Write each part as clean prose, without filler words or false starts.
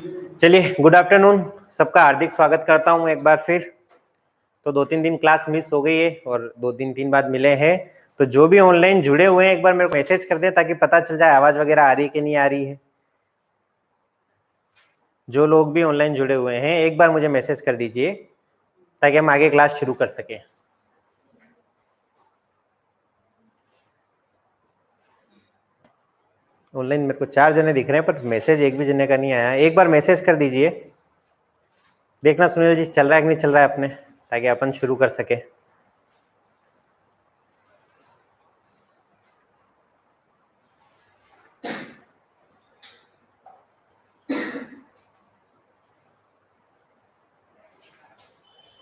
चलिए, good afternoon. सबका हार्दिक स्वागत करता हूं एक बार फिर। तो 2-3 दिन क्लास मिस हो गई है और 2 दिन बाद मिले हैं। तो जो भी ऑनलाइन जुड़े हुए हैं एक बार मेरे को मैसेज कर दे ताकि पता चल जाए आवाज वगैरह आ रही है कि नहीं आ रही है। जो लोग भी ऑनलाइन जुड़े हुए हैं एक बार मुझे मैसेज कर दीजिए ताकि हम आगे क्लास शुरू कर सकें। ऑनलाइन मेरे को 4 जने दिख रहे हैं पर मैसेज एक भी जने का नहीं आया। एक बार मैसेज कर दीजिए। देखना सुनील जी चल रहा है कि नहीं चल रहा है अपने, ताकि अपन शुरू कर सके।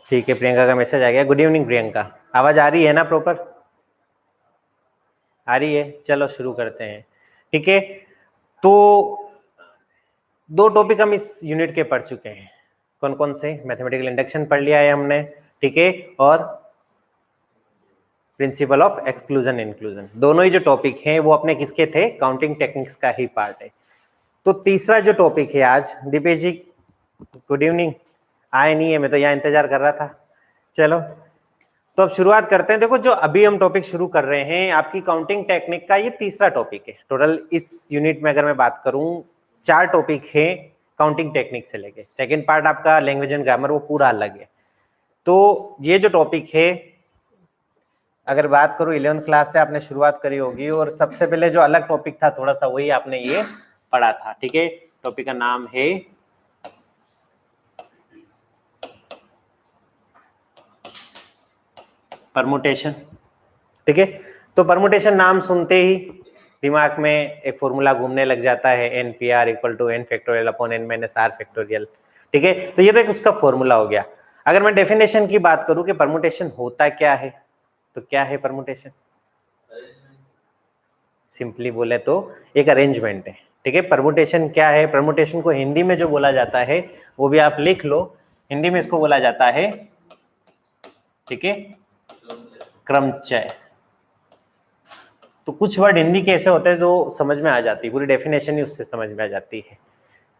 ठीक है, प्रियंका का मैसेज आ गया। गुड इवनिंग प्रियंका, आवाज आ रही है ना प्रॉपर? आ रही है। चलो शुरू करते हैं। ठीक है, तो 2 टॉपिक हम इस यूनिट के पढ़ चुके हैं। कौन कौन से? मैथमेटिकल इंडक्शन पढ़ लिया है हमने, ठीक है, और प्रिंसिपल ऑफ एक्सक्लूजन इंक्लूजन। दोनों ही जो टॉपिक हैं वो अपने किसके थे? काउंटिंग टेक्निक्स का ही पार्ट है। तो तीसरा जो टॉपिक है आज, दीपेश जी गुड इवनिंग। आए नहीं है, मैं तो यहाँ इंतजार कर रहा था। चलो तो अब शुरुआत करते हैं। देखो, जो अभी हम टॉपिक शुरू कर रहे हैं आपकी काउंटिंग टेक्निक का, ये तीसरा टॉपिक है। टोटल इस यूनिट में अगर मैं बात करूं 4 टॉपिक है काउंटिंग टेक्निक से लेके। सेकंड पार्ट आपका लैंग्वेज एंड ग्रामर, वो पूरा अलग है। तो ये जो टॉपिक है, अगर बात करूं 11th क्लास से आपने शुरुआत करी होगी और सबसे पहले जो अलग टॉपिक था थोड़ा सा, वही आपने ये पढ़ा था। ठीक है, टॉपिक का नाम है परमुटेशन। ठीक है, तो परमुटेशन नाम सुनते ही दिमाग में एक फॉर्मूला घूमने लग जाता है, NPR equal to n factorial upon n minus r factorial. ठीक है, तो ये तो एक उसका फॉर्मूला हो गया। अगर मैं डेफिनेशन की बात करूं कि परमुटेशन होता क्या है, तो क्या है परमुटेशन? सिंपली बोले तो एक अरेंजमेंट है। ठीक है, परमुटेशन क्या है? परमुटेशन को हिंदी में जो बोला जाता है वो भी आप लिख लो। हिंदी में इसको बोला जाता है, ठीक है, क्रमचय। तो कुछ वर्ड हिंदी के ऐसे होते हैं जो समझ में आ जाती है, पूरी डेफिनेशन ही उससे समझ में आ जाती है।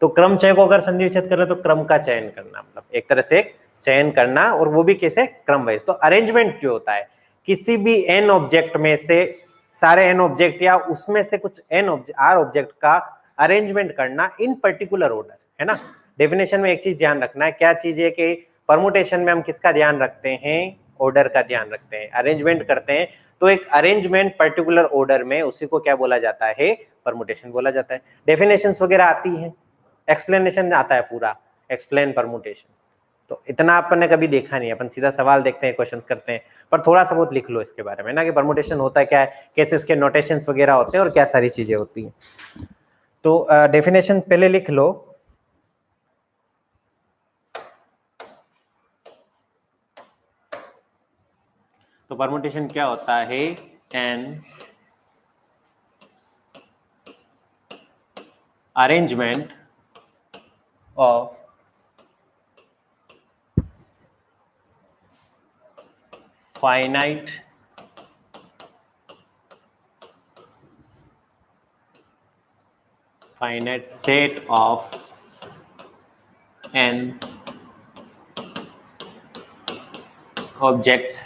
तो क्रमचय को अगर संधि विच्छेद करें तो क्रम का चयन करना, मतलब एक तरह से चयन करना, और वो भी कैसे? क्रम वाइज। तो अरेंजमेंट जो होता है, किसी भी n ऑब्जेक्ट में से सारे n ऑब्जेक्ट या उसमें से कुछ r ऑब्जेक्ट का अरेंजमेंट करना इन पर्टिकुलर ऑर्डर, है ना। डेफिनेशन में एक चीज ध्यान रखना है, क्या चीज है कि परमुटेशन में हम किसका ध्यान रखते हैं? ऑर्डर का ध्यान रखते हैं, अरेंजमेंट करते हैं। तो एक अरेंजमेंट पर्टिकुलर ऑर्डर में, उसी को क्या बोला जाता है? परमुटेशन बोला जाता है। डेफिनेशंस वगैरह आती है, एक्सप्लेनेशन आता है पूरा, एक्सप्लेन परमुटेशन। तो इतना अपन ने कभी देखा नहीं, अपन सीधा सवाल देखते हैं, क्वेश्चंस करते हैं, पर थोड़ा सा बहुत लिख लो इसके बारे में ना, कि परमुटेशन होता क्या है, कैसे इसके नोटेशंस वगैरह होते हैं और क्या सारी चीजें होती हैं। तो डेफिनेशन पहले लिख लो। तो परमुटेशन क्या होता है? An arrangement of finite set of n objects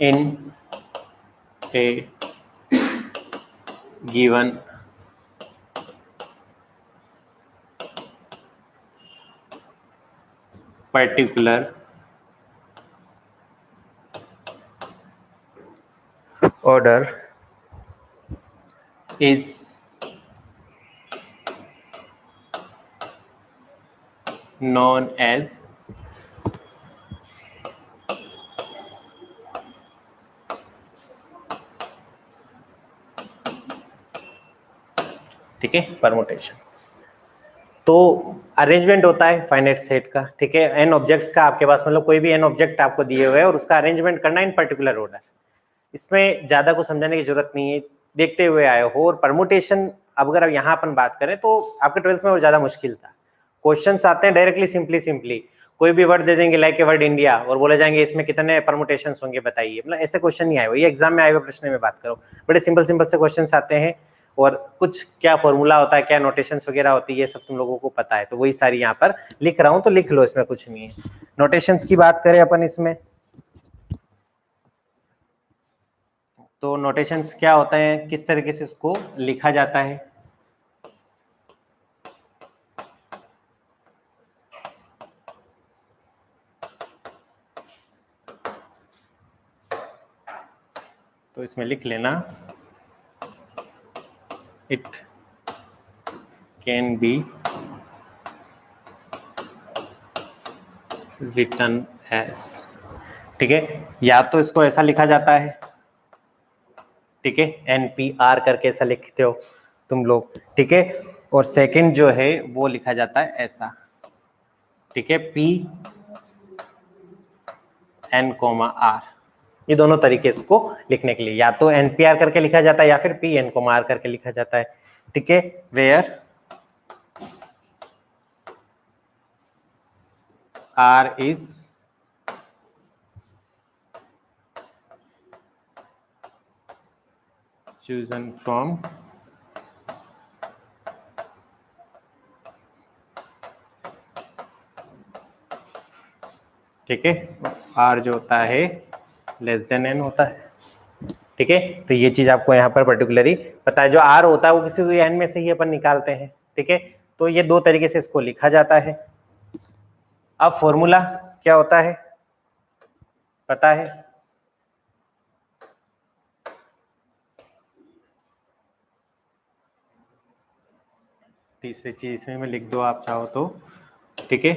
in a given particular order is known as ठीक है, परमुटेशन। तो अरेंजमेंट होता है फाइनाइट सेट का, ठीक है, एन ऑब्जेक्ट्स का आपके पास, मतलब कोई भी एन ऑब्जेक्ट आपको दिए हुए हैं और उसका अरेंजमेंट करना इन पर्टिकुलर ऑर्डर। इसमें ज्यादा कुछ समझाने की जरूरत नहीं है, देखते हुए आए हो। और परमुटेशन अब अगर यहाँ अपन बात करें तो आपके 12th में और ज्यादा मुश्किल था। क्वेश्चंस आते हैं डायरेक्टली सिंपली कोई भी वर्ड दे देंगे, लाइक ए वर्ड इंडिया, और बोले जाएंगे इसमें कितने परमुटेशंस होंगे बताइए। मतलब ऐसे क्वेश्चन नहीं आए हुए, ये एग्जाम में आए हुए प्रश्न में बात करो, बड़े सिंपल से क्वेश्चन आते हैं। और कुछ क्या फॉर्मूला होता है, क्या नोटेशंस वगैरह होती है, ये सब तुम लोगों को पता है, तो वही सारी यहाँ पर लिख रहा हूँ, तो लिख लो, इसमें कुछ नहीं है। नोटेशंस की बात करें अपन इसमें, तो नोटेशंस क्या होता है, किस तरीके से इसको लिखा जाता है। तो इसमें लिख लेना, it can be written as, ठीक है, या तो इसको ऐसा लिखा जाता है, ठीक है, NPR करके ऐसा लिखते हो तुम लोग, ठीक है, और सेकंड जो है वो लिखा जाता है ऐसा, ठीक है, PN, R, ये दोनों तरीके इसको लिखने के लिए, या तो NPR करके लिखा जाता है या फिर PN, R करके लिखा जाता है, ठीक है, where R is chosen from ठीक है, R जो होता है लेस देन N होता है, ठीक है, तो ये चीज आपको यहाँ पर पर्टिकुलरली पता है, जो R होता है वो किसी भी N में से ही अपन निकालते हैं, ठीक है, तो ये दो तरीके से इसको लिखा जाता है। अब फॉर्मूला क्या होता है पता है, तीसरी चीज इसमें में लिख दो आप चाहो तो, ठीक है।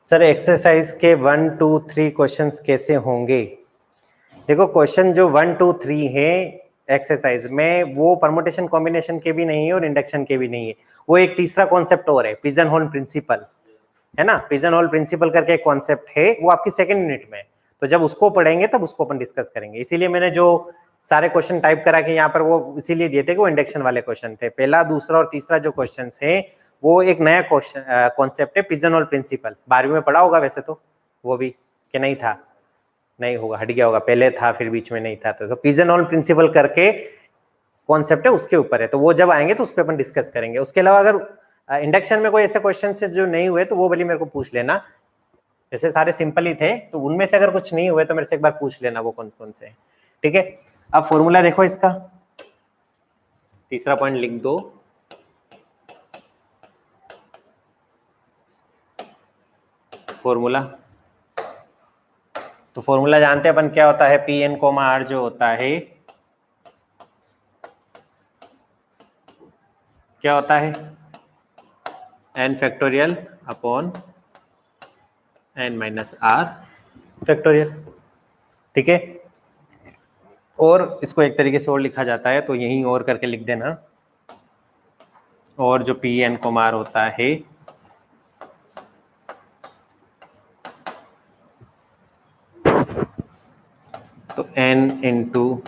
सर एक्सरसाइज के 1, 2, 3 क्वेश्चंस कैसे होंगे? देखो क्वेश्चन जो 1, 2, 3 है एक्सरसाइज में, वो परमुटेशन कॉम्बिनेशन के भी नहीं है और इंडक्शन के भी नहीं है, वो एक तीसरा कॉन्सेप्ट और है, पिजन होल प्रिंसिपल, है ना, पिजन होल प्रिंसिपल करके एक कॉन्सेप्ट है, वो आपकी सेकंड यूनिट में है, तो जब उसको पढ़ेंगे तब उसको अपन डिस्कस करेंगे। इसीलिए मैंने जो सारे क्वेश्चन टाइप करा के यहाँ पर वो इसीलिए दिए थे कि वो इंडक्शन वाले क्वेश्चन थे। पहला, दूसरा और तीसरा जो क्वेश्चन है वो एक नया क्वेश्चन कॉन्सेप्ट है, पिजन होल प्रिंसिपल, 12वीं में पढ़ा होगा वैसे तो, वो भी कि नहीं था, नहीं होगा, हट गया होगा, पहले था फिर बीच में नहीं था, तो पिजन होल प्रिंसिपल करके कॉन्सेप्ट है, उसके ऊपर है, तो वो जब आएंगे तो उस पर अपन डिस्कस करेंगे। उसके अलावा अगर इंडक्शन में कोई ऐसे क्वेश्चन से जो नहीं हुए तो वो वाली मेरे को पूछ लेना, जैसे सारे सिंपल ही थे, तो उनमें से अगर कुछ नहीं हुए तो मेरे से एक बार पूछ लेना वो कौन कौन से, ठीक है। अब फॉर्मूला देखो इसका, तीसरा पॉइंट लिख दो, फॉर्मूला, तो फॉर्मूला जानते हैं अपन क्या होता है, PN, R जो होता है क्या होता है, N factorial upon N-R factorial, ठीक है। और इसको एक तरीके से और लिखा जाता है, तो यहीं और करके लिख देना, और जो PN, R होता है तो N इंटू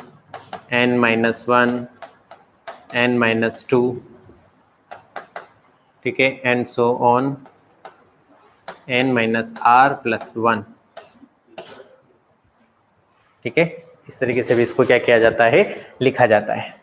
N-1 N-2, ठीक है, एंड सो ऑन N-R+1, ठीक है, इस तरीके से भी इसको क्या किया जाता है, लिखा जाता है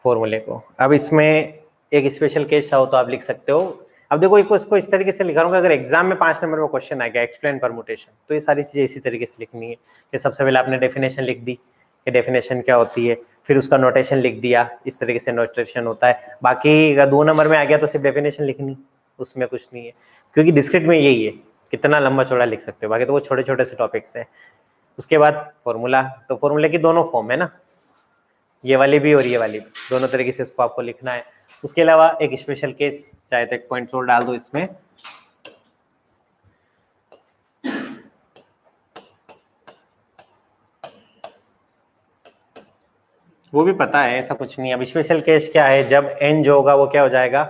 फॉर्मूले को। अब इसमें एक स्पेशल केस चाहो तो आप लिख सकते हो। अब देखो इसको इस तरीके से लिखा रहूंगा, अगर एग्जाम में 5 नंबर में क्वेश्चन आ गया एक्सप्लेन परमुटेशन, तो ये सारी चीजें इसी तरीके से लिखनी है कि सबसे पहले आपने डेफिनेशन लिख दी कि डेफिनेशन क्या होती है, फिर उसका नोटेशन लिख दिया, इस तरीके से नोटेशन होता है। बाकी अगर 2 नंबर में आ गया तो सिर्फ डेफिनेशन लिखनी, उसमें कुछ नहीं है, क्योंकि डिस्क्रिट में यही है, कितना लंबा चौड़ा लिख सकते हो, बाकी तो वो छोटे छोटे से टॉपिक्स हैं। उसके बाद फॉर्मूला, तो फॉर्मूले की दोनों फॉर्म है ना, ये वाली भी और ये वाली भी, दोनों तरीके से इसको आपको लिखना है। उसके अलावा एक स्पेशल केस चाहे तो एक पॉइंट और डाल दो इसमें, वो भी पता है, ऐसा कुछ नहीं है। अब स्पेशल केस क्या है, जब n जो होगा वो क्या हो जाएगा,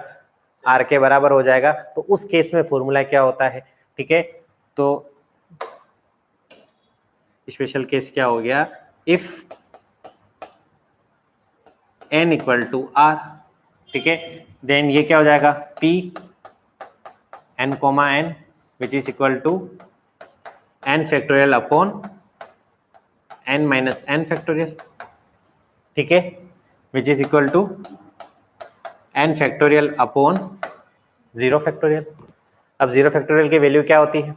R के बराबर हो जाएगा, तो उस केस में फॉर्मूला क्या होता है, ठीक है। तो स्पेशल केस क्या हो गया, if n equal to R, ठीक है, देन ये क्या हो जाएगा, P n, n which is equal to n factorial upon n-n factorial, ठीक है। Which is equal to n factorial upon 0 factorial. अब 0 फैक्टोरियल की वैल्यू क्या होती है?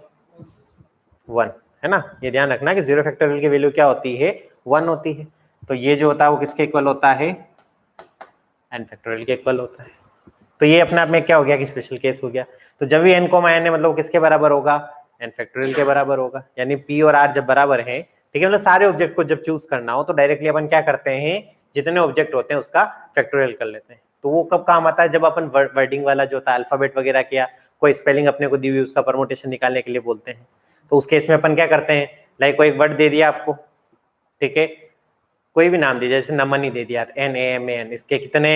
1, है ना। ये ध्यान रखना कि 0 फैक्टोरियल की वैल्यू क्या होती है? 1 होती है। तो ये जो होता है वो किसके इक्वल होता है? n फैक्टोरियल के इक्वल होता है। तो ये अपने आप में क्या हो गया कि स्पेशल केस हो गया। तो जब भी n n है मतलब किसके बराबर होगा? n फैक्टोरियल के बराबर होगा। यानी p और r जब बराबर है, ठीक है, मतलब सारे ऑब्जेक्ट को जब चूज करना हो तो डायरेक्टली अपन क्या करते हैं, जितने ऑब्जेक्ट होते हैं उसका फैक्टोरियल कर लेते हैं। तो वो कब काम आता है? जब अपन वर्डिंग वाला जो था अल्फाबेट वगैरह किया, कोई स्पेलिंग अपने को दी हुई उसका परमुटेशन निकालने के लिए बोलते हैं, तो उस केस में अपन क्या करते हैं, लाइक कोई वर्ड दे दिया आपको, ठीक है, कोई भी नाम दीजिए, जैसे नमन ही दे दिया, NAMAN, इसके कितने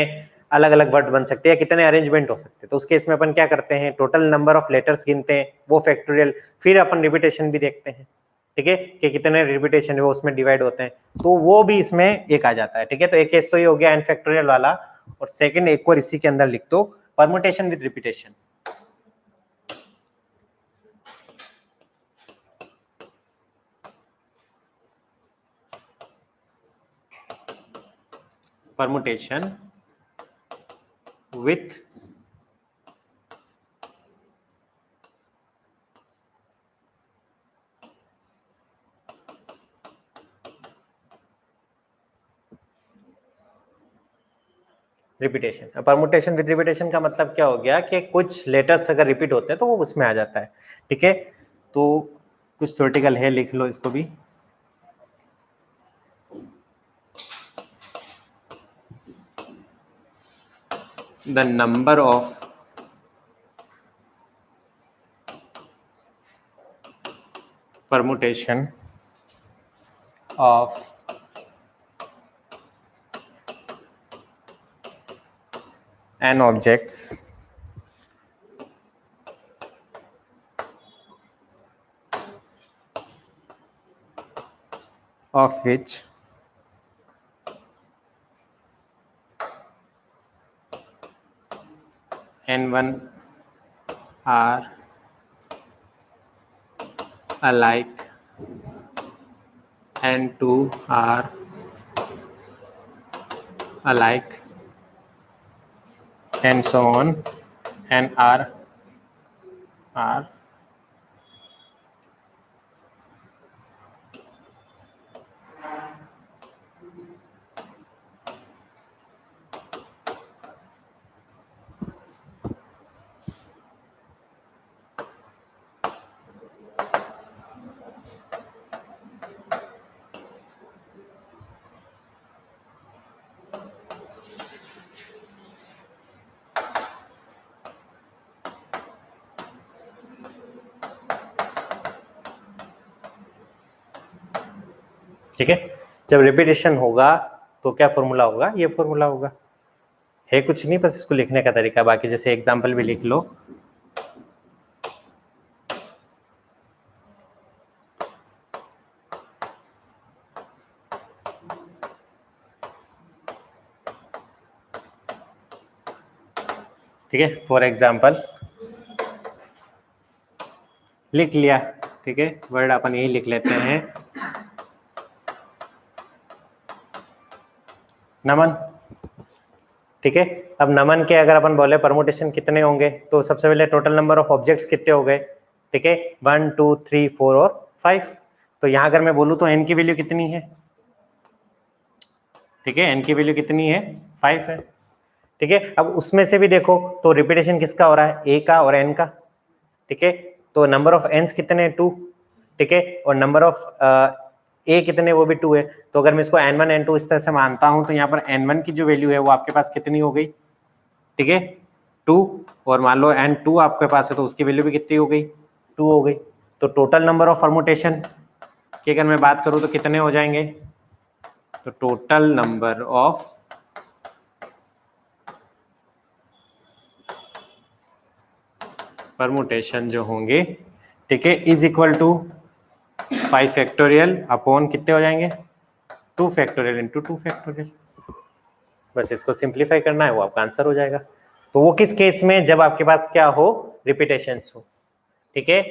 अलग अलग वर्ड बन सकते हैं, कितने अरेंजमेंट हो सकते हैं। तो उस केस में अपन क्या करते हैं, टोटल नंबर ऑफ लेटर्स गिनते हैं, वो फैक्टोरियल, फिर अपन रिपीटेशन भी देखते हैं, ठीक है, कि कितने रिपीटेशन है वो उसमें डिवाइड होते हैं, तो वो भी इसमें एक आ जाता है, ठीक है। तो एक केस तो ये हो गया n फैक्टोरियल वाला, और सेकंड एक और इसी के अंदर लिख दो, permutation with repetition. Permutation with repetition. Permutation with repetition का मतलब क्या हो गया कि कुछ लेटर्स अगर रिपीट होते हैं तो वो उसमें आ जाता है, ठीक है। तो कुछ थ्योरेटिकल है, लिख लो इसको भी। The number of permutation of n objects of which n1 are alike, n2 are alike, and so on, and are ठीक है। जब रिपीटेशन होगा तो क्या फॉर्मूला होगा, ये फॉर्मूला होगा, है कुछ नहीं, बस इसको लिखने का तरीका। बाकी जैसे एग्जांपल भी लिख लो, ठीक है। फॉर एग्जांपल लिख लिया, ठीक है, वर्ड अपन यही लिख लेते हैं, नमन, ठीक है। अब नमन के अगर अपन बोले परमुटेशन कितने होंगे, तो सबसे पहले टोटल नंबर ऑफ ऑब्जेक्ट्स कितने हो गए, ठीक है, 1 2 3 4 और 5। तो यहां अगर मैं बोलूं तो n की वैल्यू कितनी है, ठीक है, n की वैल्यू कितनी है, 5 है, ठीक है। अब उसमें से भी देखो तो रिपीटेशन किसका हो रहा है, a का और n का, ठीक है। तो नंबर ऑफ एन्स कितने, 2, ठीक है, और नंबर ऑफ ए कितने, वो भी 2 है। तो अगर मैं इसको n1 n2 इस तरह से मानता हूं तो यहाँ पर n1 की जो वैल्यू है वो आपके पास कितनी हो गई, ठीक है, 2, और मान लो n2 आपके पास है तो उसकी वैल्यू भी कितनी हो गई, 2 हो गई। तो टोटल नंबर ऑफ परमुटेशन की अगर मैं बात करूं तो कितने हो जाएंगे, तो टोटल नंबर ऑफ परमुटेशन जो होंगे, ठीक है, is equal to 5 factorial upon कितने हो जाएंगे, 2 फैक्टोरियल इंटू 2 फैक्टोरियल। बस इसको सिंप्लीफाई करना है, वो आपका आंसर हो जाएगा। तो वो किस केस में, जब आपके पास क्या हो, रिपीटेशन हो, ठीक है,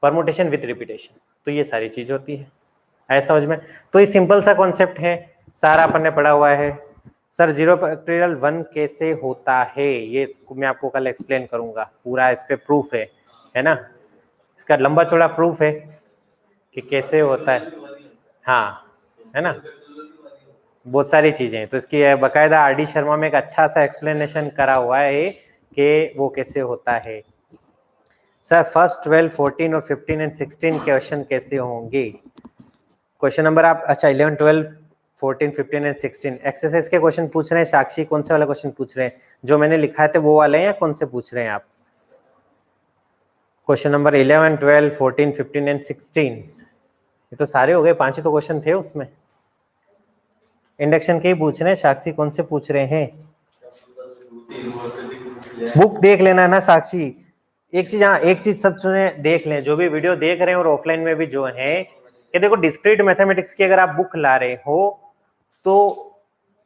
परमुटेशन विथ रिपीटेशन। तो ये सारी चीज होती है, समझ में। तो ये सिंपल सा कॉन्सेप्ट है, सारा अपन ने पढ़ा हुआ है, सर 0 फैक्टोरियल 1 कैसे होता है, ये मैं आपको कल एक्सप्लेन करूंगा, पूरा इस पे प्रूफ है ना, इसका लंबा चौड़ा प्रूफ है कि कैसे होता है। हाँ, है ना, बहुत सारी चीजें हैं, तो इसकी बकायदा आर.डी. शर्मा में एक अच्छा सा एक्सप्लेनेशन करा हुआ है कि वो कैसे होता है। सर फर्स्ट 12, 14 और 15 एंड 16 क्वेश्चन कैसे होंगे? क्वेश्चन नंबर आप अच्छा 11, 12, 14, 15 एंड 16 एक्सरसाइज के क्वेश्चन पूछ रहे हैं। साक्षी कौन से वाला क्वेश्चन पूछ रहे हैं? जो मैंने लिखा थे वो वाले हैं या कौन से पूछ रहे हैं आप? क्वेश्चन नंबर 11, 12, 14, 15 एंड 16, ये तो सारे हो गए, 5 ही तो क्वेश्चन थे उसमें। इंडक्शन के ही पूछ रहे हैं। साक्षी कौन से पूछ रहे हैं? बुक देख लेना ना साक्षी, एक चीज, हाँ एक चीज सब सुने देख लें, जो भी वीडियो देख रहे हैं और ऑफलाइन में भी जो है, कि देखो डिस्क्रीट मैथमेटिक्स की अगर आप बुक ला रहे हो तो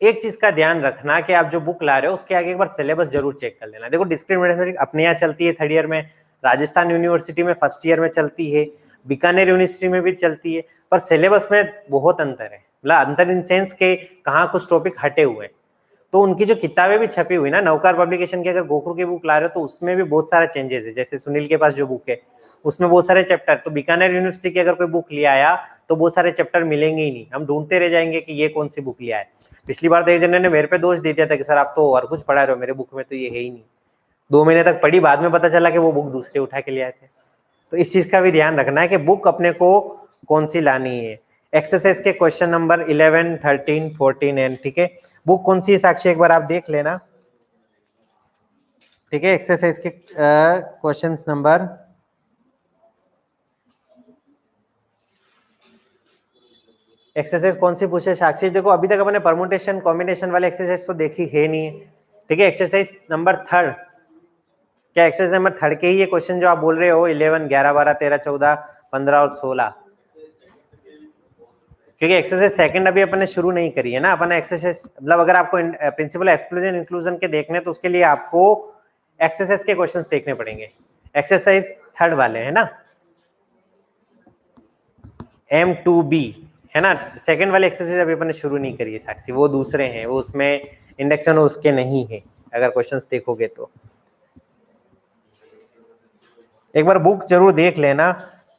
एक चीज का ध्यान रखना कि आप जो बुक ला रहे हो उसके आगे एक बार सिलेबस जरूर चेक कर लेना। देखो डिस्क्रीट मैथमेटिक्स अपने यहाँ चलती है 3rd ईयर में, राजस्थान यूनिवर्सिटी में 1st ईयर में चलती है, बीकानेर यूनिवर्सिटी में भी चलती है, पर सिलेबस में बहुत अंतर है। मतलब अंतर इन सेंस के कहाँ कुछ टॉपिक हटे हुए हैं। तो उनकी जो किताबें भी छपी हुई ना, नवकार पब्लिकेशन की अगर गोखरू की बुक ला रहे हो तो उसमें भी बहुत सारा चेंजेस है। जैसे सुनील के पास जो बुक है उसमें बहुत सारे चैप्टर, तो बीकानेर यूनिवर्सिटी की अगर कोई बुक ले आया तो बहुत सारे चैप्टर मिलेंगे ही नहीं, हम ढूंढते रह जाएंगे कि ये कौन सी बुक लिया है। पिछली बार तो एक जने ने मेरे पे दोष दे दिया था कि सर आप तो और कुछ पढ़ा रहे हो, मेरे बुक में तो ये है ही नहीं। 2 महीने तक पढ़ी, बाद में पता चला कि वो बुक दूसरे उठा के ले आए थे। तो इस चीज का भी ध्यान रखना है कि बुक अपने को कौन सी लानी है। एक्सरसाइज के क्वेश्चन नंबर 11, 13, 14 एंड, ठीक है, बुक कौन सी है साक्षी एक बार आप देख लेना, ठीक है। एक्सरसाइज के क्वेश्चंस नंबर एक्सरसाइज कौन सी पूछे साक्षी? देखो अभी तक अपने परमुटेशन कॉम्बिनेशन वाले एक्सरसाइज तो देखी है नहीं है, ठीक है। एक्सरसाइज नंबर 3, क्या एक्सरसाइज नंबर 3 के ही ये क्वेश्चन जो आप बोल रहे हो 11, 11, 12, 13, 14, 15 और 16, क्योंकि एक्सरसाइज सेकंड अभी अपन ने शुरू नहीं करी है ना। अपन एक्सरसाइज मतलब अगर आपको प्रिंसिपल एक्सक्लूजन इंक्लूजन के देखने तो उसके लिए आपको एक्सरसाइज के क्वेश्चंस देखने पड़ेंगे। एक्सरसाइज 3 वाले है ना, M2B है ना। सेकंड वाले एक्सरसाइज अभी अपन ने शुरू नहीं करी है साक्षी, वो दूसरे हैं, वो उसमें इंडक्शन उसके नहीं है अगर क्वेश्चंस देखोगे तो। एक बार बुक जरूर देख लेना,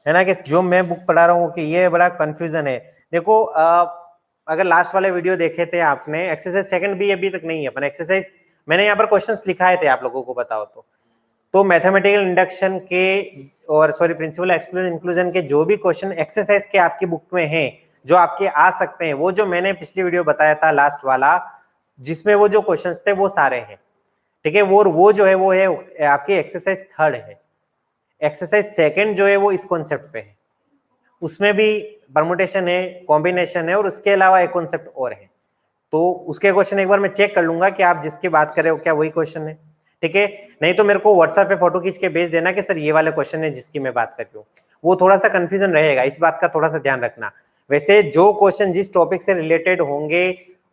है ना, कि जो मैं बुक पढ़ा रहा हूँ कि ये बड़ा कंफ्यूजन है। देखो अगर लास्ट वाले वीडियो देखे थे आपने, एक्सरसाइज सेकंड भी अभी तक नहीं है अपन एक्सरसाइज, मैंने यहाँ पर क्वेश्चंस लिखाए थे आप लोगों को बताओ तो मैथमेटिकल इंडक्शन के और सॉरी प्रिंसिपल एक्सक्लूजन इंक्लूजन के जो भी क्वेश्चन एक्सरसाइज के आपकी बुक में हैं, जो आपके आ सकते हैं, वो जो मैंने पिछली वीडियो बताया था लास्ट वाला, जिसमें वो जो क्वेश्चंस थे वो सारे हैं, ठीक है। वो जो है वो है आपकी एक्सरसाइज 3 है। एक्सरसाइज सेकंड जो है वो इस कॉन्सेप्ट पे है, उसमें भी परमुटेशन है, कॉम्बिनेशन है और उसके अलावा एक कॉन्सेप्ट और है। तो उसके क्वेश्चन एक बार मैं चेक कर लूंगा कि आप जिसकी बात कर रहे हो क्या वही क्वेश्चन है, ठीक है। नहीं तो मेरे को व्हाट्सएप पे फोटो खींच के भेज देना कि सर ये वाला क्वेश्चन है जिसकी मैं बात कर रही हूँ। वो थोड़ा सा कंफ्यूजन रहेगा, इस बात का थोड़ा सा ध्यान रखना। वैसे जो क्वेश्चन जिस टॉपिक से रिलेटेड होंगे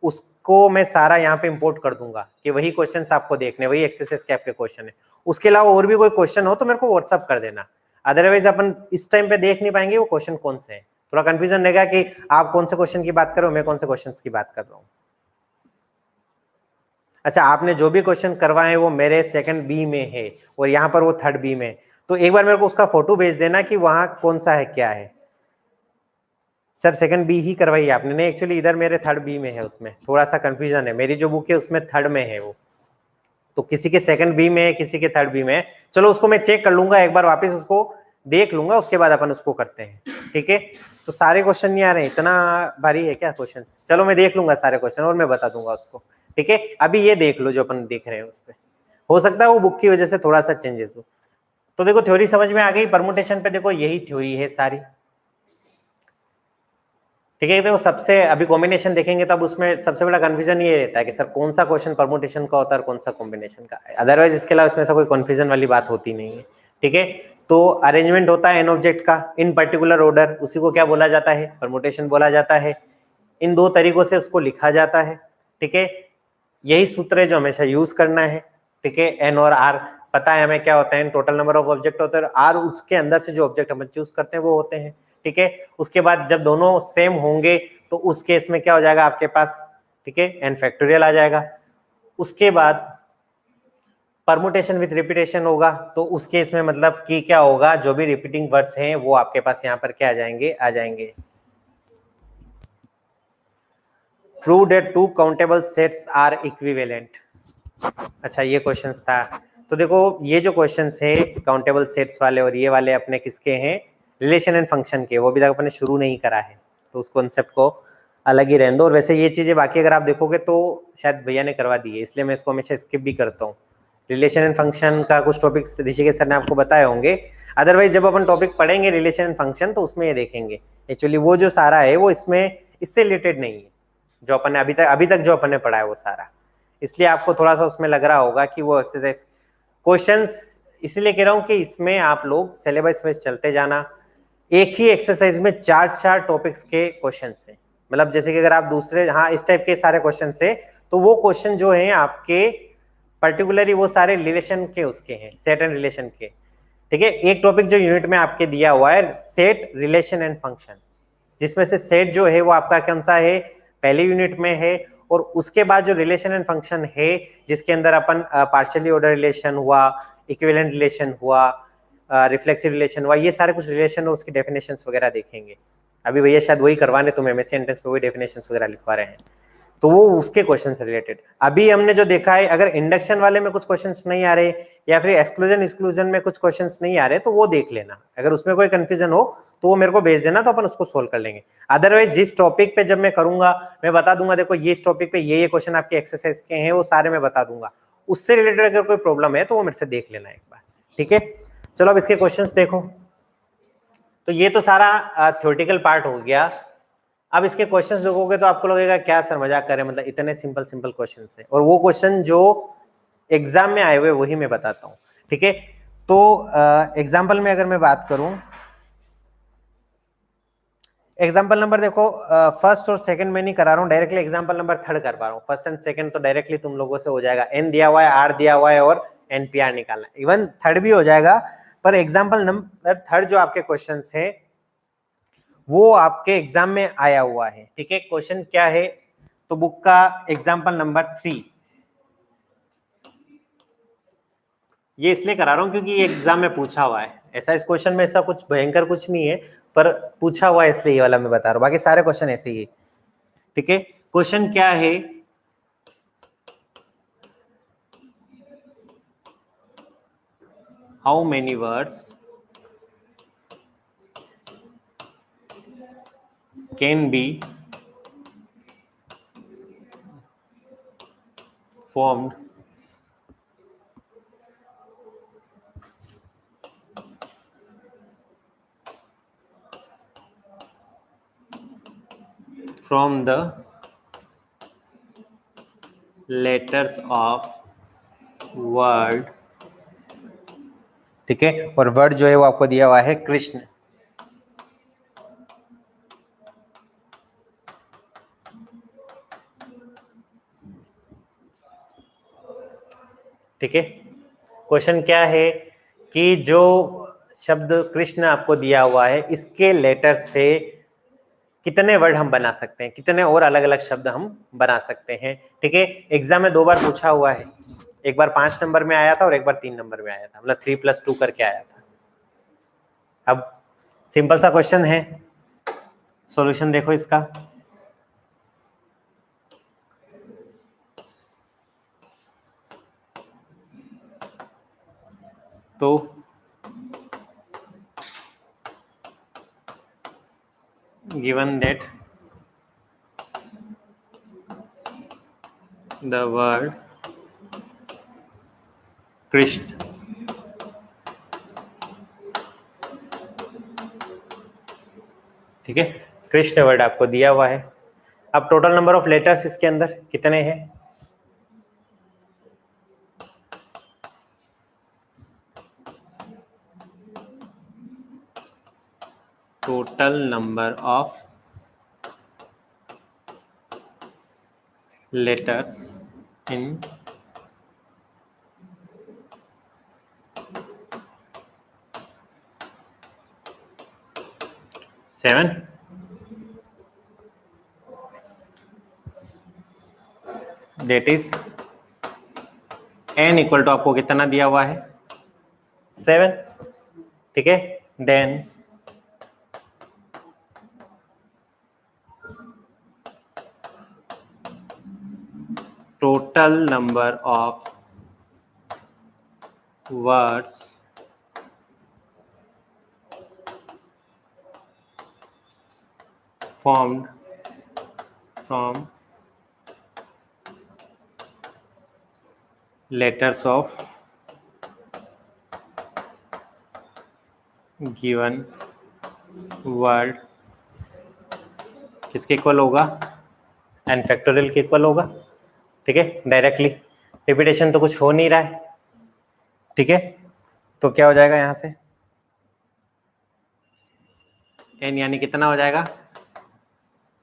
उसको मैं सारा यहाँ पे इंपोर्ट कर दूंगा कि वही क्वेश्चन आपको देखने, वही एक्सरसाइज के आपके क्वेश्चन है। उसके अलावा और भी कोई क्वेश्चन हो तो मेरे को व्हाट्सअप कर देना, अदरवाइज अपन इस टाइम पे देख नहीं पाएंगे वो क्वेश्चन कौन से है। थोड़ा कंफ्यूजन रहेगा कि आप कौन से क्वेश्चन की बात कर रहे हो, मैं कौन से क्वेश्चन की बात कर रहा हूँ। अच्छा, आपने जो भी क्वेश्चन करवाए वो मेरे सेकंड बी में है और यहाँ पर वो 3rd बी में, तो एक बार मेरे को उसका फोटो भेज देना कि वहां कौन सा है क्या है। सर सेकंड बी ही करवाई आपने? नहीं, एक्चुअली इधर मेरे 3rd बी में है, उसमें थोड़ा सा कंफ्यूजन है। मेरी जो बुक है उसमें 3rd में है वो, तो किसी के सेकंड बी में है, किसी के 3rd बी में है। चलो उसको मैं चेक कर लूंगा एक बार, वापस उसको देख लूंगा, उसके बाद अपन उसको करते हैं, ठीक है। तो सारे क्वेश्चन नहीं आ रहे, इतना भारी है क्या क्वेश्चन? चलो मैं देख लूंगा सारे क्वेश्चन और मैं बता दूंगा उसको, ठीक है। अभी ये देख लो जो अपन देख रहे हैं उस पर, हो सकता है वो बुक की वजह से थोड़ा सा चेंजेस हो। तो देखो थ्योरी समझ में आ गई, परमुटेशन पे देखो यही थ्योरी है सारी, ठीक है। देखो सबसे अभी कॉम्बिनेशन देखेंगे तब उसमें सबसे बड़ा कंफ्यूजन ये रहता है कि सर कौन सा क्वेश्चन परमुटेशन का होता है और कौन सा कॉम्बिनेशन का, अदरवाइज इसके अलावा इसमें से कोई कंफ्यूजन वाली बात होती नहीं है, ठीक है। तो अरेंजमेंट होता है एन ऑब्जेक्ट का इन पर्टिकुलर ऑर्डर, उसी को क्या बोला जाता है? परमुटेशन बोला जाता है। इन 2 तरीकों से उसको लिखा जाता है, ठीक है। यही सूत्र है जो हमेशा यूज करना है, ठीक है। एन और आर पता है हमें क्या होता है, टोटल नंबर ऑफ ऑब्जेक्ट होते हैं, आर उसके अंदर से जो ऑब्जेक्ट हम चूज करते हैं वो होते हैं, ठीक है। उसके बाद जब दोनों सेम होंगे तो उस केस में क्या हो जाएगा आपके पास, ठीक है, n फैक्टोरियल आ जाएगा। उसके बाद परमुटेशन विथ रिपीटेशन होगा, तो उस केस में मतलब कि क्या होगा, जो भी रिपीटिंग वर्ड्स हैं वो आपके पास यहाँ पर क्या आ जाएंगे। Prove that two countable sets are equivalent. अच्छा ये क्वेश्चंस था, तो देखो ये जो क्वेश्चंस है काउंटेबल सेट्स वाले और ये वाले अपने किसके हैं, रिलेशन एंड फंक्शन के, वो अभी तक अपने शुरू नहीं करा है, तो उस कॉन्सेप्ट को अलग ही रहने दो। और वैसे ये चीजें बाकी अगर आप देखोगे तो शायद भैया ने करवा दी है, इसलिए मैं इसको हमेशा स्किप भी करता हूँ। रिलेशन एंड फंक्शन का कुछ टॉपिक्स ऋषिकेश सर ने आपको बताए होंगे, अदरवाइज जब अपन टॉपिक पढ़ेंगे रिलेशन एंड फंक्शन तो उसमें ये देखेंगे। एक्चुअली वो जो सारा है वो इसमें इससे रिलेटेड नहीं है, जो अपन ने अभी तक जो अपन ने पढ़ा है वो सारा, इसलिए आपको थोड़ा सा उसमें लग रहा होगा कि वो एक्सरसाइज क्वेश्चंस, इसलिए कह रहा हूँ कि इसमें आप लोग सिलेबस में चलते जाना। एक ही एक्सरसाइज में चार टॉपिक्स के क्वेश्चन है, मतलब जैसे कि अगर आप दूसरे, हाँ इस टाइप के सारे क्वेश्चन से, तो वो क्वेश्चन जो है आपके पर्टिकुलरली वो सारे रिलेशन के उसके हैं, सेट एंड रिलेशन के। ठीक है, एक टॉपिक जो यूनिट में आपके दिया हुआ है सेट, रिलेशन एंड फंक्शन, जिसमें से सेट जो है वो आपका कौन सा है, पहले यूनिट में है। और उसके बाद जो रिलेशन एंड फंक्शन है जिसके अंदर अपन पार्शियली ऑर्डर रिलेशन हुआ, इक्विवेलेंट रिलेशन हुआ, रिफ्लेक्सिव रिलेशन हुआ, ये सारे कुछ रिलेशन है उसकी डेफिनेशंस वगैरह देखेंगे। अभी भैया शायद वही करवाने तुम्हें एमएससी एंट्रेंस पे वही डेफिनेशंस वगैरह लिखवा रहे हैं, तो वो उसके क्वेश्चन से रिलेटेड। अभी हमने जो देखा है, अगर इंडक्शन वाले में कुछ क्वेश्चंस नहीं आ रहे या फिर एक्सक्लूजन में कुछ क्वेश्चंस नहीं आ रहे तो वो देख लेना, अगर उसमें कोई कंफ्यूजन हो तो वो मेरे को भेज देना, तो अपन उसको सोल्व कर लेंगे। अदरवाइज जिस टॉपिक पे जब मैं करूंगा मैं बता दूंगा, देखो ये इस टॉपिक पे ये क्वेश्चन आपके एक्सरसाइज के हैं, वो सारे मैं बता दूंगा। उससे रिलेटेड अगर कोई प्रॉब्लम है तो वो मेरे से देख लेना एक बार, ठीक है। चलो अब इसके क्वेश्चंस देखो, तो ये तो सारा थ्योरेटिकल पार्ट हो गया। अब इसके क्वेश्चंस देखोगे तो आपको लगेगा क्या सर मजाक कर रहे हैं, मतलब इतने सिंपल सिंपल क्वेश्चंस हैं, और वो क्वेश्चन जो एग्जाम में आए हुए वही मैं बताता हूँ, ठीक है। तो एग्जाम्पल में अगर मैं बात करूं, एग्जाम्पल नंबर देखो, फर्स्ट और सेकंड में नहीं करा रहा हूँ डायरेक्टली, एग्जाम्पल नंबर थर्ड कर पा रहा हूँ। फर्स्ट एंड सेकंड तो डायरेक्टली तुम लोगों से हो जाएगा, एन दिया हुआ है, आर दिया हुआ है और एनपीआर निकालना, इवन थर्ड भी हो जाएगा। पर एग्जाम्पल नंबर थर्ड जो आपके क्वेश्चन है वो आपके एग्जाम में आया हुआ है, ठीक है। क्वेश्चन क्या है, तो बुक का एग्जाम्पल नंबर 3, ये इसलिए करा रहा हूं क्योंकि ये एग्जाम में पूछा हुआ है। ऐसा इस क्वेश्चन में ऐसा कुछ भयंकर कुछ नहीं है, पर पूछा हुआ है इसलिए ये वाला मैं बता रहा हूं, बाकी सारे क्वेश्चन ऐसे ही है, ठीक है। क्वेश्चन क्या है, how many words can be formed from the letters of word, ठीक है। और वर्ड जो है वो आपको दिया हुआ है कृष्ण, ठीक है। क्वेश्चन क्या है कि जो शब्द कृष्ण आपको दिया हुआ है इसके लेटर से कितने वर्ड हम बना सकते हैं, कितने और अलग अलग शब्द हम बना सकते हैं, ठीक है। एग्जाम में 2 बार पूछा हुआ है, एक बार 5 नंबर में आया था और एक बार 3 नंबर में आया था, मतलब 3+2 करके आया था। अब सिंपल सा क्वेश्चन है, सॉल्यूशन देखो इसका, तो given that the word Krishna ठीक है, कृष्ण वर्ड आपको दिया हुआ है। अब टोटल नंबर ऑफ लेटर्स इसके अंदर कितने हैं, total number of letters in seven. That is n equal to आपको कितना दिया हुआ है 7, ठीक है। Then total number of words formed from letters of given word किसके इक्वल होगा n फैक्टोरियल के इक्वल होगा, ठीक है। डायरेक्टली रिपीटेशन तो कुछ हो नहीं रहा है, ठीक है। तो क्या हो जाएगा यहां से n यानी कितना हो जाएगा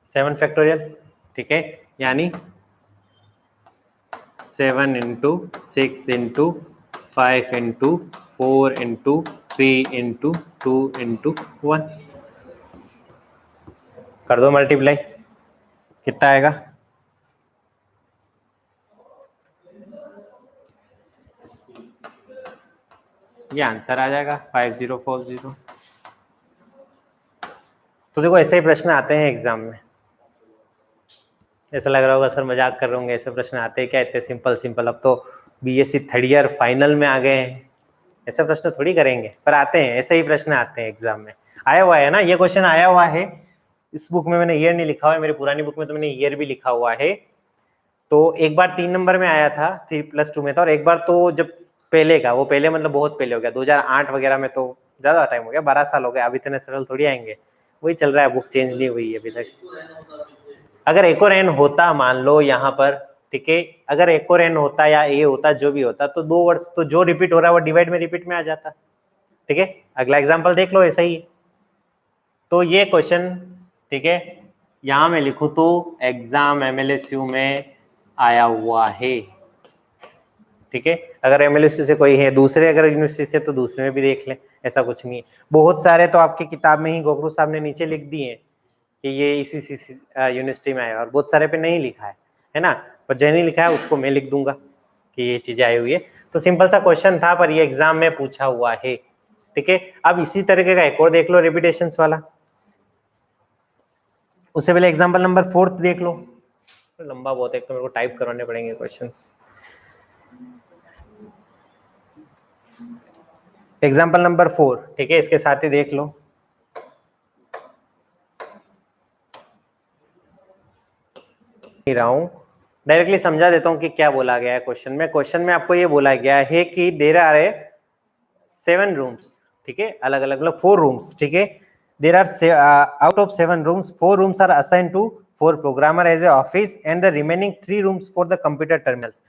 7 फैक्टोरियल, ठीक है। यानी 7 into 6 into 5 into 4 into 3 into 2 into 1 कर दो मल्टीप्लाई, कितना आएगा ये आंसर आ जाएगा 5040। तो देखो ऐसे ही प्रश्न आते हैं एग्जाम में। ऐसा लग रहा होगा सर मजाक कर रहे होंगे, ऐसे प्रश्न आते हैं क्या इतने सिंपल सिंपल, अब तो बीएससी थर्ड ईयर फाइनल में आ गए हैं, ऐसे प्रश्न थोड़ी करेंगे, पर आते हैं, ऐसे ही प्रश्न आते हैं एग्जाम में। आया हुआ है ना, ये क्वेश्चन आया हुआ है इस बुक में, मैंने ईयर नहीं लिखा हुआ है, मेरी पुरानी बुक में तो मैंने ईयर भी लिखा हुआ है। तो एक बार 3 नंबर में आया था 3+2 में था, और एक बार तो जब पहले का, वो पहले मतलब बहुत पहले हो गया 2008 वगैरह में, तो ज्यादा टाइम हो गया, 12 साल हो गए, अब इतने सरल थोड़ी आएंगे, वही चल रहा है, बुक चेंज नहीं हुई है अभी तक। अगर एक और एन होता मान लो यहाँ पर, ठीक है, अगर एक और एन होता या ए होता, जो भी होता, तो 2 वर्ड्स तो जो रिपीट हो रहा है वो डिवाइड में रिपीट में आ जाता, ठीक है। अगला एग्जांपल देख लो, ऐसा ही। तो ये क्वेश्चन, ठीक है, यहां मैं लिखूं तो एग्जाम एमएलएसयू में आया हुआ है, ठीक है। अगर एमएलएसयू से कोई है, दूसरे अगर यूनिवर्सिटी से, तो दूसरे में भी देख लें, ऐसा कुछ नहीं है। बहुत सारे तो आपकी किताब में ही गोखरू साहब ने नीचे लिख दिए कि ये इसी यूनिवर्सिटी में आया, और बहुत सारे पे नहीं लिखा है ना, पर जो नहीं लिखा है उसको मैं लिख दूंगा कि ये चीजें आई हुई है। तो सिंपल सा क्वेश्चन था, पर ये एग्जाम में पूछा हुआ है, ठीक है। अब इसी तरीके का एक और देख लो रिपीटेशंस वाला, उससे पहले एग्जाम्पल नंबर 4 देख लो, लंबा बहुत है तो मेरे को टाइप करवाने पड़ेंगे क्वेश्चंस। एग्जाम्पल नंबर 4, ठीक है, इसके साथ ही देख लो। रहा हूं, डायरेक्टली समझा देता हूं कि क्या बोला गया है क्वेश्चन में। क्वेश्चन में आपको ये बोला गया है कि देयर आर 7 रूम्स, ठीक है, अलग अलग मतलब 4 रूम्स, ठीक है। There are out of 7 rooms 4 rooms are assign to 4 programmer as a office and the remaining 3 rooms for the computer terminals.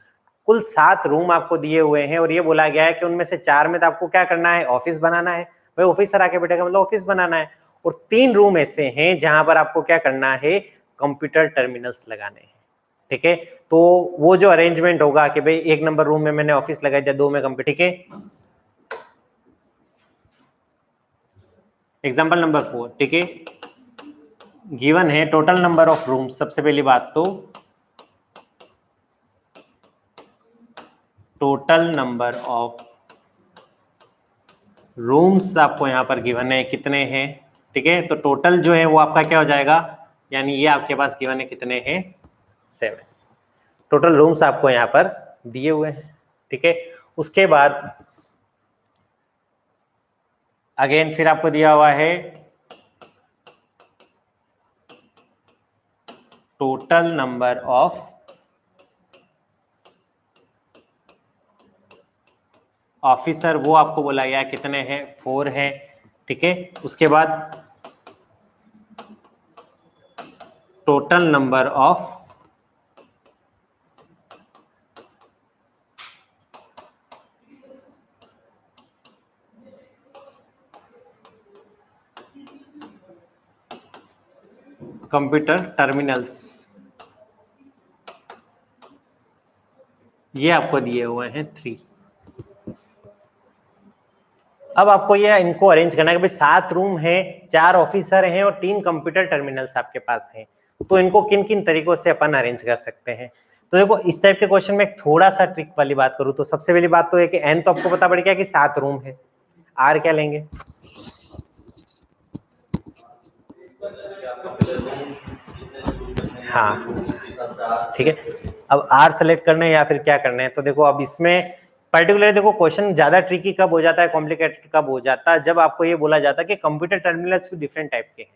कुल 7 रूम आपको दिए हुए हैं, और ये बोला गया है कि उनमें से 4 में तो आपको क्या करना है, ऑफिस बनाना है, भाई ऑफिसर आके बैठेगा मतलब ऑफिस बनाना है, और 3 रूम ऐसे हैं जहां पर आपको क्या करना है, कंप्यूटर टर्मिनल्स लगाने हैं, ठीक है। तो वो जो अरेंजमेंट होगा कि भाई 1 नंबर रूम में मैंने ऑफिस लगा दिया, 2 में कंप्यूटर, ठीक है। एग्जांपल नंबर 4, ठीक है, गिवन है टोटल नंबर ऑफ रूम्स। सबसे पहली बात तो टोटल नंबर ऑफ रूम्स आपको यहां पर गिवन है कितने हैं, ठीक है। तो टोटल जो है वो आपका क्या हो जाएगा, यानी ये आपके पास गिवन है कितने हैं 7। टोटल रूम्स आपको यहां पर दिए हुए हैं, ठीक है। उसके बाद अगेन फिर आपको दिया हुआ है टोटल नंबर ऑफ ऑफिसर, वो आपको बोला गया कितने हैं 4 हैं, ठीक है। उसके बाद total number of computer terminals, ये आपको दिए हुए हैं 3। अब आपको ये इनको अरेंज करना है कि भाई 7 रूम है, 4 ऑफिसर हैं और 3 कंप्यूटर टर्मिनल्स आपके पास हैं, तो इनको किन किन तरीकों से अपन अरेंज कर सकते हैं। तो देखो इस टाइप के क्वेश्चन में थोड़ा सा ट्रिक वाली बात करूँ तो सबसे पहली बात तो है कि n तो आपको पता पड़ गया कि 7 रूम है, r क्या लेंगे, हाँ ठीक है। अब r सेलेक्ट करना है या फिर क्या करना है, तो देखो अब इसमें पर्टिकुलर देखो क्वेश्चन ज्यादा ट्रिकी कब हो जाता है, कॉम्प्लिकेटेड कब हो जाता है, जब आपको ये बोला जाता है कि कंप्यूटर टर्मिनल्स भी डिफरेंट टाइप के हैं।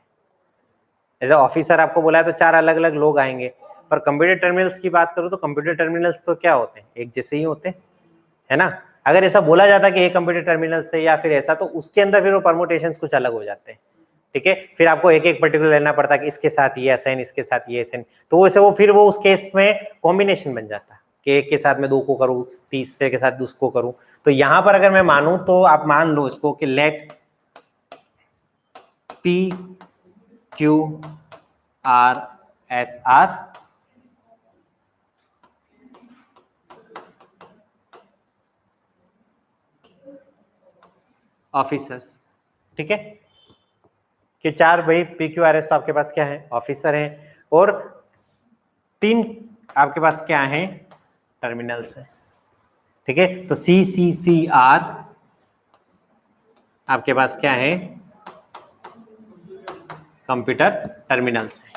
एज ए ऑफिसर आपको बोला है तो 4 अलग अलग लोग आएंगे, पर कंप्यूटर टर्मिनल्स की बात करूँ तो कंप्यूटर टर्मिनल्स तो क्या होते हैं, एक जैसे ही होते हैं, है ना। अगर ऐसा बोला जाता है कि एक कंप्यूटर टर्मिनल से या फिर ऐसा, तो उसके अंदर फिर वो परमुटेशंस कुछ अलग हो जाते हैं, ठीक है। फिर आपको एक एक पर्टिकुलर लेना पड़ता है कि इसके साथ ये असाइन, इसके साथ ये असाइन, तो वैसे वो फिर वो उस केस में कॉम्बिनेशन बन जाता है कि एक के साथ मैं 2 को करूँ, तीसरे के साथ उसको करूँ। तो यहाँ पर अगर मैं मानूं तो आप मान लो इसको कि let P Q R S are officers, ठीक है, कि 4 भाई पी क्यू आर एस तो आपके पास क्या है, ऑफिसर हैं, और 3 आपके पास क्या है, टर्मिनल्स है, ठीक है। तो सी सी सी आर आपके पास क्या है, कंप्यूटर टर्मिनल्स है।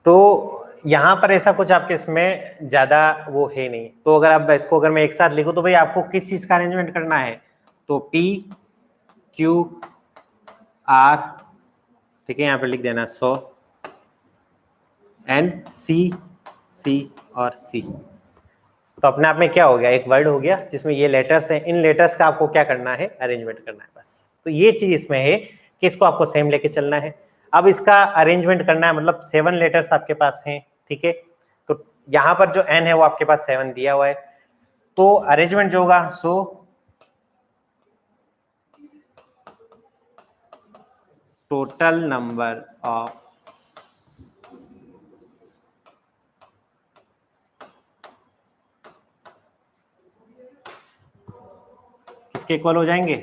तो यहां पर ऐसा कुछ आपके इसमें ज्यादा वो है नहीं। तो अगर आप इसको अगर मैं एक साथ लिखूं तो भाई आपको किस चीज का अरेंजमेंट करना है, तो पी क्यू आर, ठीक है, यहाँ पे लिख देना 100 एन सी सी और सी। तो अपने आप में क्या हो गया, एक वर्ड हो गया जिसमें ये लेटर्स हैं, इन लेटर्स का आपको क्या करना है, अरेंजमेंट करना है बस। तो ये चीज इसमें है कि इसको आपको सेम लेके चलना है। अब इसका अरेंजमेंट करना है, मतलब 7 लेटर्स आपके पास हैं, ठीक है। तो यहाँ पर जो n है वो आपके पास 7 दिया हुआ है, तो अरेंजमेंट जो होगा सो टोटल नंबर ऑफ किसके इक्वल हो जाएंगे,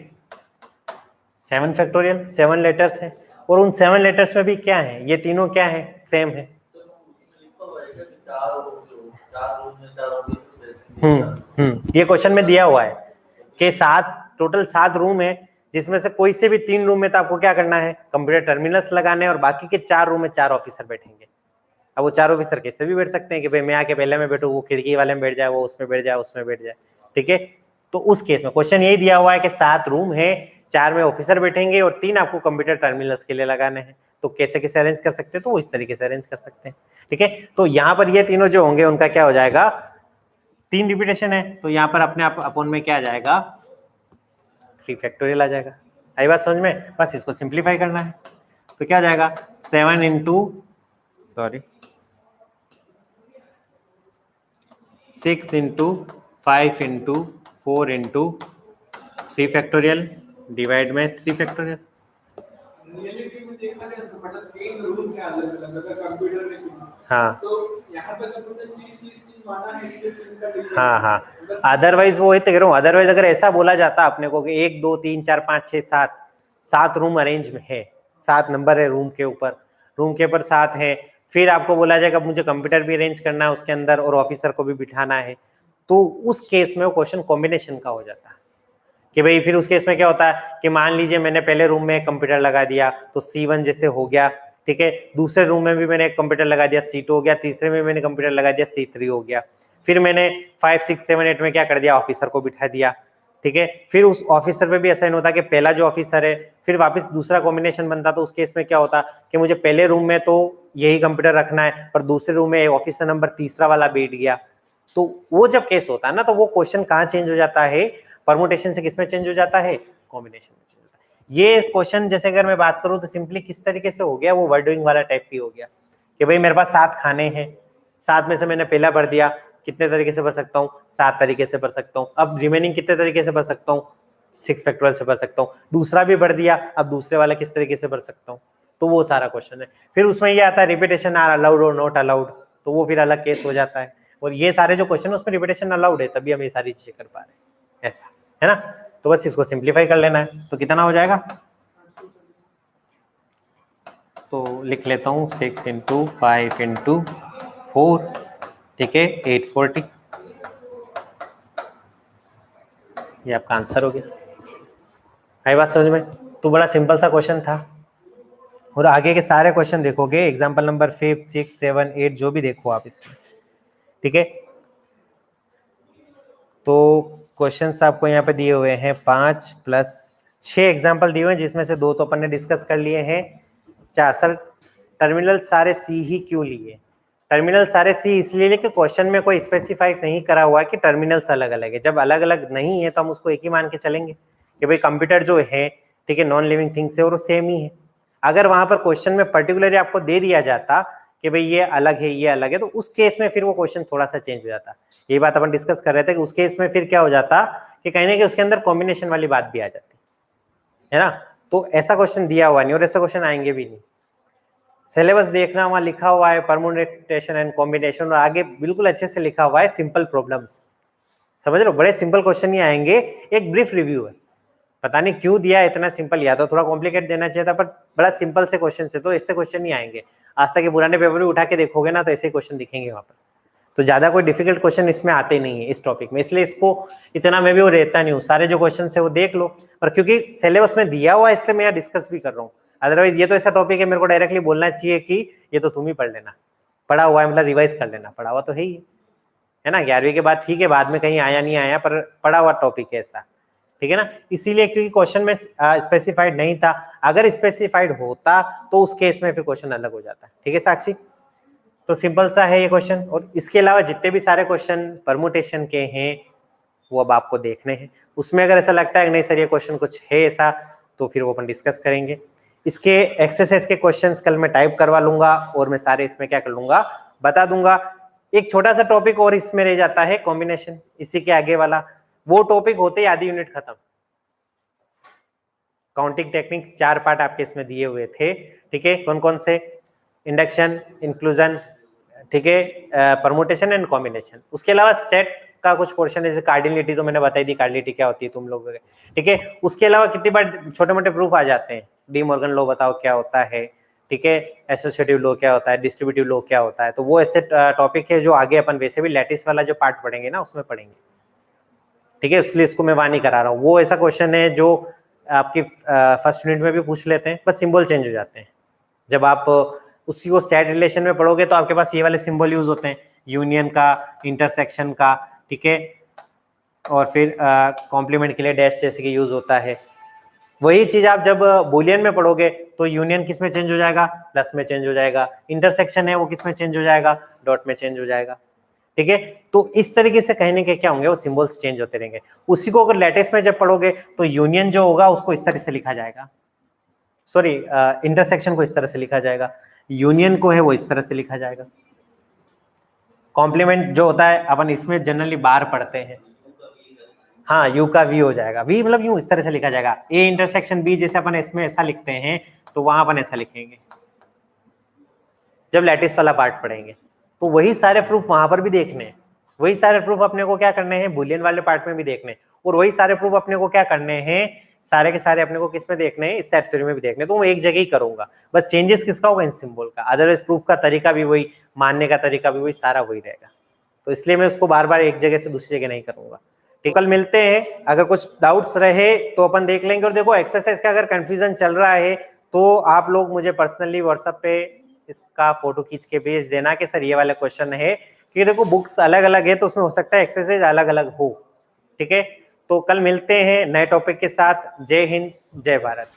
7 फैक्टोरियल, 7 लेटर्स हैं, और उन 7 लेटर्स में भी क्या है, ये तीनों क्या है, सेम है। ये क्वेश्चन में दिया हुआ है कि 7 टोटल 7 रूम है, जिसमें से कोई से भी 3 रूम में तो आपको क्या करना है, कंप्यूटर टर्मिनल्स लगाने, और बाकी के 4 रूम में 4 ऑफिसर बैठेंगे। अब वो 4 ऑफिसर कैसे भी बैठ सकते हैं कि भाई मैं आके पहले में बैठू, वो खिड़की वाले में बैठ जाए, वो उसमें बैठ जाए, उसमें बैठ जाए, ठीक है। तो उस केस में क्वेश्चन यही दिया हुआ है कि 7 रूम है, 4 में ऑफिसर बैठेंगे और 3 आपको कंप्यूटर टर्मिनल्स के लिए लगाने हैं। तो कैसे कैसे अरेंज कर सकते हैं, तो वो इस तरीके से अरेंज कर सकते हैं, ठीक है। तो यहाँ पर ये तीनों जो होंगे उनका क्या हो जाएगा, 3 रिपीटेशन है, तो यहाँ पर अपने आप अपॉन में क्या आ जाएगा, 3 फैक्टोरियल आ जाएगा। आई बात समझ में, बस इसको सिंप्लीफाई करना है। तो क्या आ जाएगा, 7 into 6 into 5 into 4 into 3 factorial divide में 3 फैक्टोरियल। रियलिटी में देखा जाए तो मतलब 3 रूल के अलग-अलग कंप्यूटर में, हाँ, तो यहाँ पे तो तुमने सी माना है, इसलिए 3 का डिवीजन। हाँ हाँ, अदरवाइज वो कह रहा हूँ, अदरवाइज अगर ऐसा बोला जाता अपने को कि 1 2 3 4 5 6 7 रूम अरेंज में है, 7 नंबर है रूम के ऊपर, रूम के ऊपर 7 है, फिर आपको बोला जाएगा मुझे कंप्यूटर भी अरेंज करना है उसके अंदर और ऑफिसर को भी बिठाना है, तो उस केस में वो क्वेश्चन कॉम्बिनेशन का हो जाता है कि भाई फिर उस केस में क्या होता है कि मान लीजिए मैंने पहले रूम में कंप्यूटर लगा दिया तो C1 जैसे हो गया, ठीक है, दूसरे रूम में भी मैंने कंप्यूटर लगा दिया C2 हो गया, तीसरे में मैंने कंप्यूटर लगा दिया C3 हो गया, फिर मैंने 5 6 7 8 में क्या कर दिया, ऑफिसर को बिठा दिया, ठीक है। फिर उस ऑफिसर पे भी ऐसा नहीं होता कि पहला जो ऑफिसर है फिर वापस दूसरा कॉम्बिनेशन बनता, तो उस केस में क्या होता कि मुझे पहले रूम में तो यही कंप्यूटर रखना है पर दूसरे रूम में ऑफिसर नंबर तीसरा वाला बैठ गया, तो वो जब केस होता है ना तो वो क्वेश्चन कहाँ चेंज हो जाता है, परमुटेशन से किसमें चेंज हो जाता है, कॉम्बिनेशन में चेंज होता है। ये क्वेश्चन जैसे अगर मैं बात करूं तो सिंपली किस तरीके से हो गया, वो वर्डिंग वाला टाइप की हो गया कि भाई मेरे पास 7 खाने हैं, 7 में से मैंने पहला भर दिया, कितने तरीके से भर सकता हूँ, 7 तरीके से भर सकता हूँ। अब रिमेनिंग कितने तरीके से भर सकता हूँ, 6 फैक्टोरियल से भर सकता हूँ। दूसरा भी भर दिया, अब दूसरे वाला किस तरीके से भर सकता हूँ, तो वो सारा क्वेश्चन है। फिर उसमें ये आता है रिपीटेशन आर अलाउड और नॉट अलाउड, तो वो फिर अलग केस हो जाता है। और ये सारे जो क्वेश्चन है उसमें रिपीटेशन अलाउड है, तभी हम ये सारी चीजें कर पा रहे हैं, ऐसा है ना। तो बस इसको सिंप्लीफाई कर लेना है, तो कितना हो जाएगा, तो लिख लेता हूँ 6 इंटू 5 इंटू 4, ठीक है 840, ये आपका आंसर हो गया। आई बात समझ में? तो बड़ा सिंपल सा क्वेश्चन था, और आगे के सारे क्वेश्चन देखोगे एग्जाम्पल नंबर 5, 6, 7, 8 जो भी देखो आप इसमें, ठीक है। तो क्वेश्चंस आपको यहाँ पे दिए हुए हैं 5 + 6 एग्जाम्पल दिए हुए हैं, जिसमें से 2 तो अपन ने डिस्कस कर लिए हैं। 4 सर टर्मिनल सारे सी ही क्यों लिए? टर्मिनल सारे सी इसलिए लिए कि क्वेश्चन में कोई स्पेसिफाई नहीं करा हुआ है कि टर्मिनल्स अलग अलग है। जब अलग अलग नहीं है तो हम उसको एक ही मान के चलेंगे कि भाई कंप्यूटर जो है, ठीक है, नॉन लिविंग थिंग्स है और वो सेम ही है। अगर वहां पर क्वेश्चन में पर्टिकुलरली आपको दे दिया जाता कि भाई ये अलग है ये अलग है, तो उस केस में फिर वो क्वेश्चन थोड़ा सा चेंज हो जाता। ये बात अपन डिस्कस कर रहे थे कि उस केस में फिर क्या हो जाता कि कहीं ना कहीं उसके अंदर कॉम्बिनेशन वाली बात भी आ जाती है ना। तो ऐसा क्वेश्चन दिया हुआ नहीं और ऐसा क्वेश्चन आएंगे भी नहीं। सिलेबस देखना, वहां लिखा हुआ है परमुटेशन एंड कॉम्बिनेशन, और आगे बिल्कुल अच्छे से लिखा हुआ है सिंपल प्रॉब्लम्स। समझ लो, बड़े सिंपल क्वेश्चन ही आएंगे। एक ब्रीफ रिव्यू है, पता नहीं क्यों दिया इतना सिंपल, या तो थोड़ा कॉम्प्लिकेट देना चाहिए था, पर बड़ा सिंपल से क्वेश्चन से तो इससे क्वेश्चन नहीं आएंगे। आज तक के पुराने पेपर भी उठा के देखोगे ना तो ऐसे क्वेश्चन दिखेंगे वहां पर। तो ज्यादा कोई डिफिकल्ट क्वेश्चन इसमें आते नहीं है इस टॉपिक में, इसलिए इसको इतना मैं भी वो रहता नहीं हूँ। सारे जो क्वेश्चन है वो देख लो, पर क्योंकि सिलेबस में दिया हुआ है इसलिए मैं यहाँ डिस्कस भी कर रहा हूँ। अदरवाइज ये तो ऐसा टॉपिक है मेरे को डायरेक्टली बोलना चाहिए कि ये तो तुम ही पढ़ लेना, पढ़ा हुआ है मतलब रिवाइज कर लेना, पढ़ा हुआ तो है ही है ना। 11वीं के बाद ठीक है, बाद में कहीं आया नहीं आया, पर पढ़ा हुआ टॉपिक है ऐसा, ठीक है ना। इसीलिए क्योंकि क्वेश्चन में स्पेसिफाइड नहीं था, अगर स्पेसिफाइड होता तो उस केस में फिर क्वेश्चन अलग हो जाता, ठीक है साक्षी। तो सिंपल सा है ये क्वेश्चन, और इसके अलावा जितने भी सारे क्वेश्चन परमुटेशन के हैं वो अब आपको देखने हैं। उसमें अगर ऐसा लगता है कि नहीं सर ये क्वेश्चन कुछ है ऐसा, तो फिर वो अपन डिस्कस करेंगे। इसके एक्सरसाइज के क्वेश्चंस कल मैं टाइप करवा लूंगा और मैं सारे इसमें क्या कर लूंगा, बता दूंगा। एक छोटा सा टॉपिक और इसमें रह जाता है कॉम्बिनेशन, इसी के आगे वाला, वो टॉपिक होते ही आधी यूनिट खत्म। काउंटिंग टेक्निक्स 4 पार्ट आपके इसमें दिए हुए थे, ठीक है। कौन कौन से? इंडक्शन, इंक्लूजन, ठीक है, परमुटेशन एंड कॉम्बिनेशन। उसके अलावा सेट का कुछ पोर्शन है, जैसे कार्डिनलिटी तो मैंने बताई दी, कार्डिनलिटी क्या होती है तुम लोग, ठीक है। उसके अलावा कितनी बार छोटे मोटे प्रूफ आ जाते हैं, डी मॉर्गन लॉ बताओ क्या होता है, ठीक है, एसोसिएटिव लॉ क्या होता है, डिस्ट्रीब्यूटिव लॉ क्या होता है। तो वो ऐसे टॉपिक है जो आगे अपन वैसे भी लैटिस वाला जो पार्ट पढ़ेंगे ना उसमें पढ़ेंगे, ठीक है। इसलिए इसको मैं वहां नहीं करा रहा हूँ। वो ऐसा क्वेश्चन है जो आपकी फर्स्ट यूनिट में भी पूछ लेते हैं, बस सिंबल चेंज हो जाते हैं। जब आप उसी को सेट रिलेशन में पढ़ोगे तो आपके पास ये वाले सिंबल यूज होते हैं, यूनियन का, इंटरसेक्शन का, ठीक है, और फिर कॉम्प्लीमेंट के लिए डैश जैसे कि यूज होता है। वही चीज आप जब बुलियन में पढ़ोगे तो यूनियन किस में चेंज हो जाएगा, प्लस में चेंज हो जाएगा। इंटरसेक्शन है वो किस में चेंज हो जाएगा, डॉट में चेंज हो जाएगा, ठीक है। तो इस तरीके से कहने के क्या होंगे, वो सिंबल्स चेंज होते रहेंगे। उसी को अगर लेटेस्ट में जब पढ़ोगे तो यूनियन जो होगा उसको इस तरह से लिखा जाएगा, सॉरी इंटरसेक्शन को इस तरह से लिखा जाएगा, यूनियन को है वो इस तरह से लिखा जाएगा। कॉम्प्लीमेंट जो होता है अपन इसमें जनरली बार पढ़ते हैं, हाँ यू का वी हो जाएगा, वी मतलब यूं इस तरह से लिखा जाएगा। ए इंटरसेक्शन बी जैसे अपन इसमें ऐसा लिखते हैं तो वहां अपन ऐसा लिखेंगे जब लैटिस वाला पार्ट पढ़ेंगे। तो वही सारे प्रूफ वहां पर भी देखने हैं, वही सारे प्रूफ अपने को क्या करने हैं, बुलियन वाले पार्ट में भी देखने हैं, और वही सारे प्रूफ अपने को क्या करने हैं, सारे के सारे अपने को किस में देखने हैं, इस सेट थ्योरी में भी देखने हैं। तो मैं एक जगह ही करूंगा, बस चेंजेस किसका होगा, इन सिंबल का। अदरवाइज प्रूफ का तरीका भी वही, मानने का तरीका भी वही, सारा वही रहेगा। तो इसलिए मैं उसको बार बार एक जगह से दूसरी जगह नहीं करूंगा। ठीक, कल मिलते हैं। अगर कुछ डाउट्स रहे तो अपन देख लेंगे। और देखो एक्सरसाइज का अगर कंफ्यूजन चल रहा है तो आप लोग मुझे पर्सनली व्हाट्सएप पे इसका फोटो खींच के भेज देना कि सर ये वाला क्वेश्चन है, कि देखो बुक्स अलग अलग है तो उसमें हो सकता है एक्सरसाइज अलग अलग हो, ठीक है। तो कल मिलते हैं नए टॉपिक के साथ। जय हिंद, जय भारत।